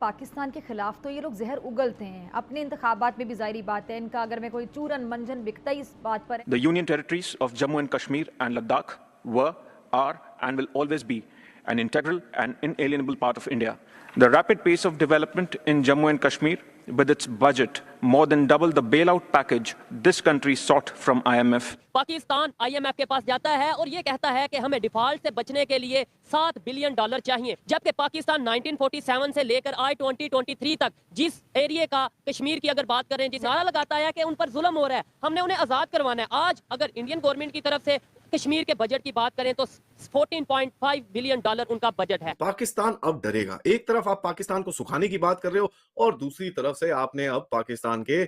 पाकिस्तान के खिलाफ तो ये लोग जहर उगलते हैं अपने इंतखाबात में भी, जाहिर बात है इनका अगर मैं कोई चूरन मंजन बिकता ही इस बात पर है। The Union territories of Jammu and Kashmir and Ladakh were, are, and will always be an integral and inalienable part of India. The rapid pace of development in Jammu and Kashmir, with its budget more than double the bailout package this country sought from IMF. Pakistan IMF के पास जाता है और ये कहता है कि हमें default से बचने के लिए $7 बिलियन चाहिए, जबकि पाकिस्तान 1947 से लेकर आज 2023 तक जिस एरिया का कश्मीर की अगर बात करें, जिस नारा लगाता है कि उन पर जुल्म हो रहा है, हमने उन्हें आजाद करवाना है। आज अगर इंडियन गवर्नमेंट की तरफ से कश्मीर के बजट की बात करें तो $14.5 बिलियन उनका बजट है। पाकिस्तान अब डरेगा। एक तरफ आप पाकिस्तान को सुखाने की बात कर रहे हो और दूसरी तरफ से आपने अब पाकिस्तान के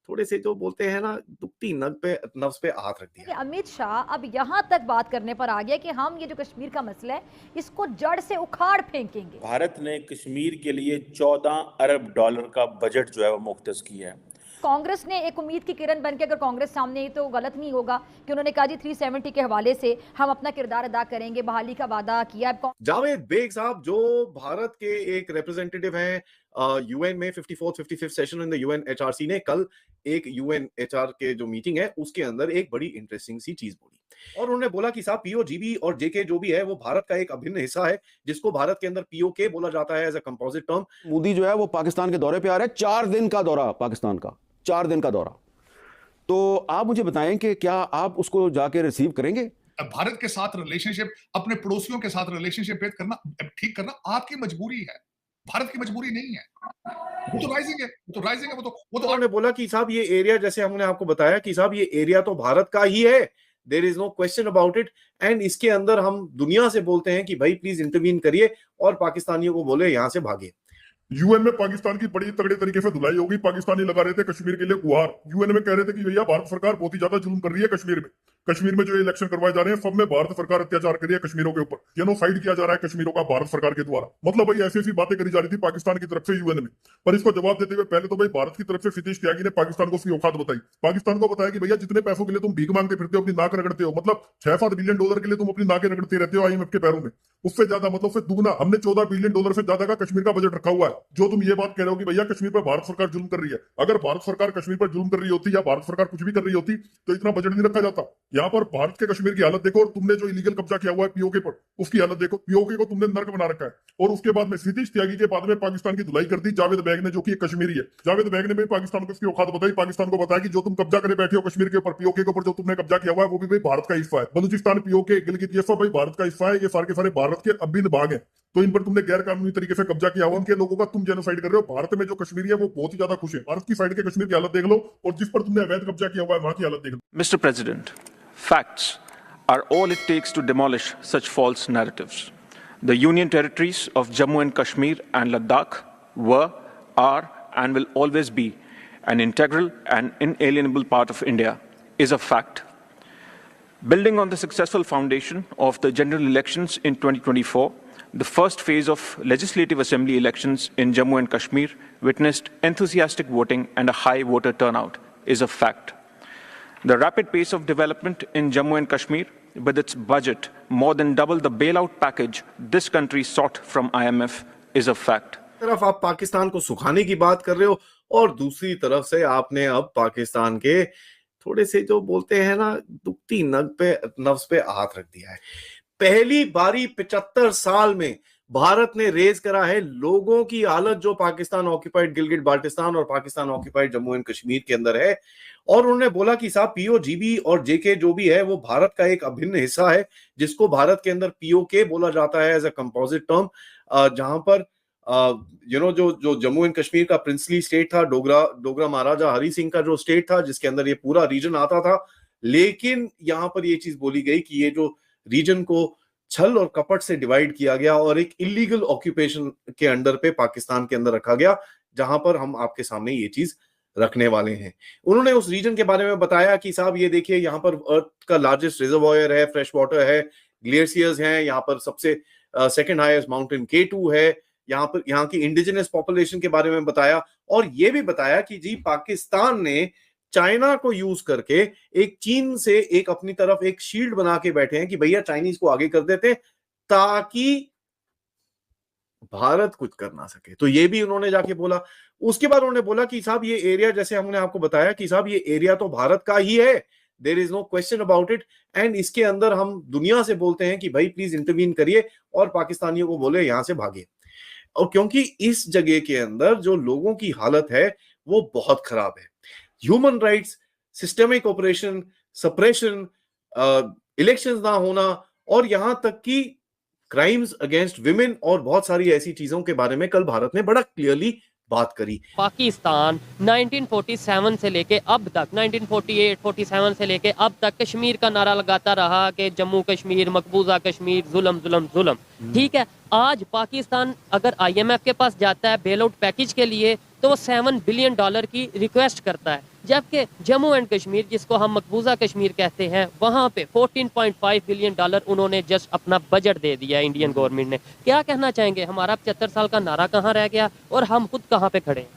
थोड़े से जो बोलते हैं ना दुखती नब्ज पे हाथ रख दिया। अमित शाह अब यहाँ तक बात करने पर आ गया कि हम ये जो कश्मीर का मसला है इसको जड़ से उखाड़ फेंकेंगे। भारत ने कश्मीर के लिए $14 अरब का बजट जो है वो मुख्तस किया है। कांग्रेस ने एक उम्मीद की किरण बनकर, अगर कांग्रेस सामने आई तो गलत नहीं होगा कि उन्होंने कहा जी 370 के हवाले से हम अपना किरदार अदा करेंगे, बहाली का वादा किया। जावेद बेग साहब जो भारत के एक रिप्रेजेंटेटिव हैं यूएन में 54th 55th session in the UN HRC ने कल एक यूएन एचआर के जो मीटिंग है उसके अंदर एक बड़ी इंटरेस्टिंग सी चीज बोली और उन्होंने बोला कि साहब पीओजीबी और जेके जो भी है वो भारत का एक अभिन्न हिस्सा है, जिसको भारत के अंदर पीओके बोला जाता है as a composite term. Modi जो है वो पाकिस्तान के दौरे पे आ रहे हैं, 4 दिन का दौरा, पाकिस्तान का 4 दिन का दौरा। तो आप मुझे बताएं कि क्या आप उसको जाके रिसीव करेंगे? भारत के साथ रिलेशनशिप, अपने पड़ोसियों के साथ रिलेशनशिप करना, ठीक करना आपकी मजबूरी है, भारत की मजबूरी नहीं है। वो तो राइजिंग है, वो तो उन्होंने बोला कि साहब ये एरिया, जैसे हमने आपको बताया कि साहब ये एरिया तो भारत का ही है, there is no question about it, and इसके अंदर हम दुनिया से बोलते हैं कि भाई प्लीज इंटरवीन करिए और पाकिस्तानियों को बोले यहां से भागिए। यूएन में पाकिस्तान की बड़ी तगड़े तरीके से धुलाई होगी। पाकिस्तानी लगा रहे थे कश्मीर के लिए गुहार, यूएन में कह रहे थे कि भैया भारत सरकार बहुत ही ज्यादा जुल्म कर रही है कश्मीर में जो इलेक्शन करवाए जा रहे हैं सब में भारत सरकार अत्याचार कर रही है कश्मीरों के ऊपर, जेनोसाइड किया जा रहा है कश्मीरों का भारत सरकार के द्वारा। मतलब भाई ऐसी ऐसी बातें करी जा रही थी पाकिस्तान की तरफ से यूएन में, पर इसको जवाब देते हुए पहले तो भाई भारत की तरफ से सतीश त्यागी ने पाकिस्तान को उसकी औकात बताई, पाकिस्तान को बताया कि भैया जितने पैसों के लिए तुम भीख मांगते फिरते हो, अपनी नाक रगड़ते हो, मतलब $6-7 बिलियन के लिए तुम अपनी नाकें रगड़ते रहते हो आईएमएफ के पैरों में, उससे ज्यादा मतलब उससे दुगना हमने $14 बिलियन से ज्यादा का कश्मीर का बजट रखा हुआ है। जो तुम ये बात कह रहे हो कि भैया कश्मीर पर भारत सरकार जुल्म कर रही है, अगर भारत सरकार कश्मीर पर जुल्म कर रही होती या भारत सरकार कुछ भी कर रही होती तो इतना बजट नहीं रखा जाता। यहाँ पर भारत के कश्मीर की हालत देखो और तुमने जो इलीगल कब्जा किया हुआ है पीओके पर उसकी हालत देखो, पीओके को तुमने नर्क बना रखा है। और उसके बाद में सतीश त्यागी के बाद में पाकिस्तान की धुलाई कर दी जावेद बैग ने, जो कि कश्मीरी है। जावेद बैग ने भी पाकिस्तान को इसकी औकात बताई, पाकिस्तान को बताया कि जो तुम कब्जा करे बैठे हो कश्मीर के ऊपर, पीओके के ऊपर जो तुमने कब्जा किया हुआ है वो भी भाई भारत का हिस्सा है। बलूचिस्तान, पीओके, गिलगित ये सब भाई भारत का हिस्सा है, ये सारे के सारे भारत के अभिन्न भाग है। तो इन पर तुमने गैर कानूनी तरीके से कब्जा किया हुआ, उनके लोगों का तुम जेनोसाइड कर रहे हो। भारत में जो कश्मीरी है वो बहुत ही ज्यादा खुश है, भारत की साइड के कश्मीर की हालत देख लो और जिस पर तुमने अवैध कब्जा किया हुआ है वहां की हालत देख लो। Mr. President, facts are all it takes to demolish such false narratives. The Union territories of Jammu and Kashmir and Ladakh were, are, and will always be an integral and inalienable part of India is a fact. Building on the successful foundation of the general elections in 2024, the first phase of legislative assembly elections in Jammu and Kashmir witnessed enthusiastic voting and a high voter turnout is a fact. The rapid pace of development in Jammu and Kashmir, with its budget more than double the bailout package this country sought from IMF, is a fact. तरफ आप पाकिस्तान को सुखाने की बात कर रहे हो और दूसरी तरफ से आपने अब पाकिस्तान के थोड़े से जो बोलते हैं ना दुखती नब्ज पे हाथ रख दिया है। पहली बारी 75 साल में भारत ने रेज करा है लोगों की हालत जो पाकिस्तान ऑक्यूपाइड गिलगिट बाल्टिस्तान और पाकिस्तान ऑक्यूपाइड जम्मू एंड कश्मीर के अंदर है, और उन्होंने बोला कि साहब पीओजीबी और जेके जो भी है वो भारत का एक अभिन्न हिस्सा है, जिसको भारत के अंदर पीओके बोला जाता है एज अ कंपोजिट टर्म, जहां पर जो जम्मू एंड कश्मीर का प्रिंसली स्टेट था, डोगरा महाराजा हरि सिंह का जो स्टेट था जिसके अंदर ये पूरा रीजन आता था, लेकिन यहां पर ये चीज बोली गई कि ये जो रीजन को छल और कपट से डिवाइड किया गया और एक इलीगल ऑक्यूपेशन के अंडर पे पाकिस्तान के अंदर रखा गया, जहां पर हम आपके सामने ये चीज रखने वाले हैं। उन्होंने उस रीजन के बारे में बताया कि साहब ये देखिए यहाँ पर अर्थ का लार्जेस्ट रिजर्वॉयर है, फ्रेश वाटर है, ग्लेशियर्स हैं, यहाँ पर सबसे सेकंड हाईएस्ट माउंटेन K2 है, यहाँ पर यहाँ की इंडिजिनस पॉपुलेशन के बारे में बताया और ये भी बताया कि जी पाकिस्तान ने चाइना को यूज करके एक चीन से एक अपनी तरफ एक शील्ड बना के बैठे हैं कि भैया चाइनीज को आगे कर देते ताकि भारत कुछ कर ना सके। तो ये भी उन्होंने जाके बोला। उसके बाद उन्होंने बोला कि साहब ये एरिया, जैसे हमने आपको बताया कि साहब ये एरिया तो भारत का ही है, there is no question about it, and इसके अंदर हम दुनिया से बोलते हैं कि भाई प्लीज इंटरवीन करिए और पाकिस्तानियों को बोले यहां से भागे। और क्योंकि इस जगह के अंदर जो लोगों की हालत है वो बहुत खराब है, human rights, systemic operation, suppression, elections ना होना, और यहां तक कि क्राइम्स अगेंस्ट विमेन और बहुत सारी ऐसी चीजों के बारे में कल भारत ने बड़ा क्लियरली बात करी। पाकिस्तान 1947 से लेके अब तक, 1948-47 से लेके अब तक कश्मीर का नारा लगाता रहा कि जम्मू कश्मीर, मकबूजा कश्मीर, जुल्म जुल्म जुल्म। ठीक है, आज पाकिस्तान अगर IMF के पास जाता है बेल आउट पैकेज के लिए तो वो $7 बिलियन की रिक्वेस्ट करता है, जबकि जम्मू एंड कश्मीर, जिसको हम मकबूजा कश्मीर कहते हैं, वहाँ पे $14.5 बिलियन उन्होंने जस्ट अपना बजट दे दिया है इंडियन गवर्नमेंट ने। क्या कहना चाहेंगे, हमारा 75 साल का नारा कहाँ रह गया और हम खुद कहाँ पे खड़े हैं?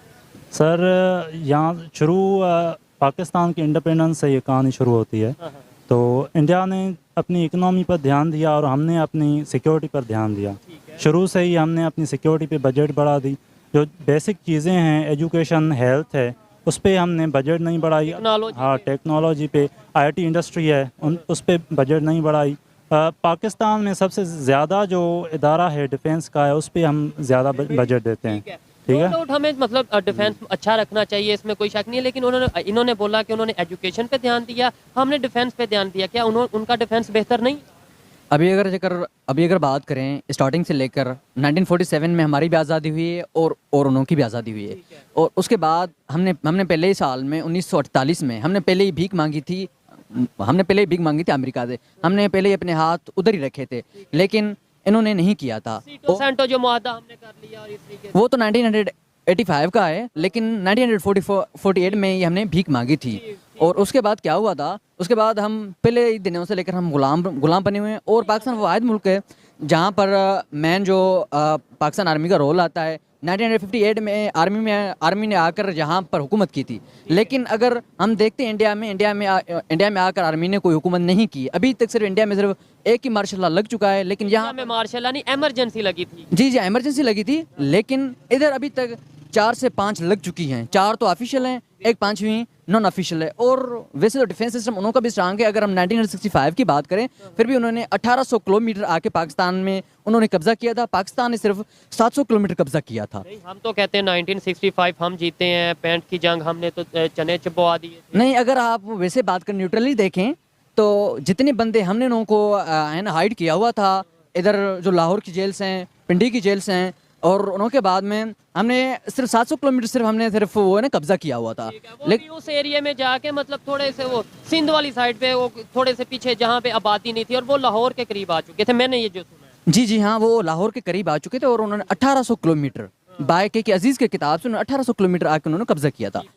सर, यहाँ शुरू पाकिस्तान की इंडिपेंडेंस से ये कहानी शुरू होती है। तो इंडिया ने अपनी इकोनॉमी पर ध्यान दिया और हमने अपनी सिक्योरिटी पर ध्यान दिया। शुरू से ही हमने अपनी सिक्योरिटी पे बजट बढ़ा दी। जो बेसिक चीज़ें हैं, एजुकेशन, हेल्थ है, उस पर हमने बजट नहीं बढ़ाई। हाँ, टेक्नोलॉजी पे, IT इंडस्ट्री है, उस पर बजट नहीं बढ़ाई। पाकिस्तान में सबसे ज़्यादा जो इदारा है डिफेंस का है, उस पर हम ज़्यादा बजट देते हैं। ठीक है, नो डाउट हमें मतलब डिफेंस अच्छा रखना चाहिए, इसमें कोई शक नहीं है, लेकिन इन्होंने बोला कि उन्होंने एजुकेशन पे ध्यान दिया, हमने डिफेंस पे ध्यान दिया। क्या उनका डिफेंस बेहतर नहीं? अभी अगर बात करें स्टार्टिंग से लेकर 1947 में हमारी भी आज़ादी हुई है और उनकी भी आज़ादी हुई है। और उसके बाद हमने पहले ही साल में 1948 में हमने पहले ही भीख मांगी थी अमेरिका से। हमने पहले ही अपने हाथ उधर ही रखे थे, लेकिन इन्होंने नहीं किया था। जो मुआहदा हमने कर लिया और इस तरीके से, वो तो 1985 का है, लेकिन 1948 में ये हमने भीख मांगी थी। और उसके बाद क्या हुआ था, उसके बाद हम पहले ही दिनों से लेकर हम गुलाम बने हुए हैं। और पाकिस्तान वो वाहिद मुल्क है जहाँ पर मैन जो पाकिस्तान आर्मी का रोल आता है। 1958 में आर्मी ने आकर यहाँ पर हुकूमत की थी, लेकिन अगर हम देखते हैं इंडिया में आकर आर्मी ने कोई हुकूमत नहीं की। अभी तक सिर्फ इंडिया में सिर्फ एक ही मार्शल लॉ लग चुका है, लेकिन यहाँ में मार्शल लॉ नहीं, इमरजेंसी लगी थी। जी, इमरजेंसी लगी थी, लेकिन इधर अभी तक 4 से 5 लग चुकी हैं। 4 तो ऑफिशियल हैं, एक 5वीं नॉन ऑफिशियल है। और वैसे तो डिफेंस सिस्टम उनका भी स्ट्रांग है। अगर हम 1965 की बात करें, फिर भी उन्होंने 1800 किलोमीटर आके पाकिस्तान में उन्होंने कब्जा किया था। पाकिस्तान ने सिर्फ 700 किलोमीटर कब्जा किया था। हम तो कहते हैं 1965 हम जीते हैं, 65 की जंग हमने तो चने चबवा दिए। नहीं, अगर आप वैसे बात करें, न्यूट्रली देखें, तो जितने बंदे हमने लोगों को हाइड किया हुआ था, इधर जो लाहौर की जेल्स हैं, पिंडी की जेल्स हैं, और उनके बाद में हमने सिर्फ 700 किलोमीटर सिर्फ वो ना कब्जा किया हुआ था। लेकिन उस एरिया में जाके मतलब थोड़े से वो सिंध वाली साइड पे, वो थोड़े से पीछे जहाँ पे आबादी नहीं थी, और वो लाहौर के करीब आ चुके थे, मैंने ये जो सुना है। जी हाँ, वो लाहौर के करीब आ चुके थे और उन्होंने 1800 किलोमीटर बाय के अजीज के किताब से 1800 किलोमीटर आके उन्होंने कब्जा किया था।